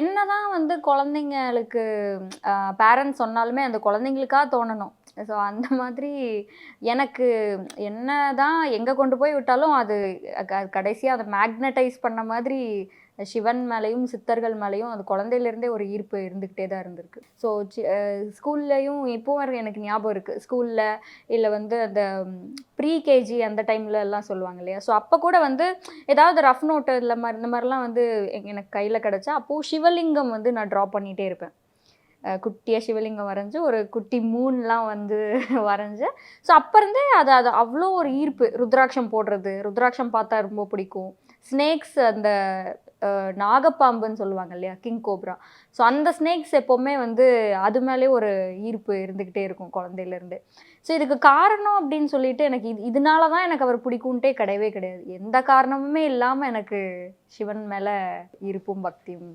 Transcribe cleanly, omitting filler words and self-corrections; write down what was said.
என்னதான் வந்து குழந்தைங்களுக்கு பேரண்ட்ஸ் சொன்னாலுமே அந்த குழந்தைங்களுக்கா தோணணும். ஸோ அந்த மாதிரி எனக்கு என்னதான் எங்க கொண்டு போய் விட்டாலும் அது கடைசியா அத மேக்னடைஸ் பண்ண மாதிரி சிவன் மேலயும், சித்தர்கள் மேலயும் அது குழந்தையிலேருந்தே ஒரு ஈர்ப்பு இருந்துகிட்டே தான் இருந்திருக்கு. ஸோ ஸ்கூல்லயும் இப்போ வர எனக்கு ஞாபகம் இருக்கு. ஸ்கூல்ல இல்ல வந்து அந்த ப்ரீ கேஜி அந்த டைம்ல எல்லாம் சொல்லுவாங்க இல்லையா? ஸோ அப்ப கூட வந்து ஏதாவது ரஃப் நோட்டு இந்த மாரிலாம் வந்து எனக்கு கையில கிடைச்சா, அப்போ சிவலிங்கம் வந்து நான் ட்ரா பண்ணிட்டே இருப்பேன். குட்டியா சிவலிங்கம் வரைஞ்சு, ஒரு குட்டி மூன்லாம் வந்து வரைஞ்சு, ஸோ அப்ப இருந்தே அது அது அவ்ளோ ஒரு ஈர்ப்பு. ருத்ராட்சம் போடுறது, ருத்ராட்சம் பார்த்தா ரொம்ப பிடிக்கும். ஸ்னேக்ஸ் அந்த நாகப்பாம்புன்னு சொல்லுவாங்க இல்லையா? King cobra. ஸோ அந்த ஸ்னேக்ஸ் எப்பவுமே வந்து அது மேலயே ஒரு ஈர்ப்பு இருந்துகிட்டே இருக்கும் குழந்தையிலேருந்தே. ஸோ இதுக்கு காரணம் அப்படின்னு சொல்லிட்டு எனக்கு இதனால தான் எனக்கு அவர பிடிக்கும்ன்ட்டே கிடையவே கிடையாது. எந்த காரணமுமே இல்லாம எனக்கு சிவன் மேல ஈர்ப்பும், பக்தியும்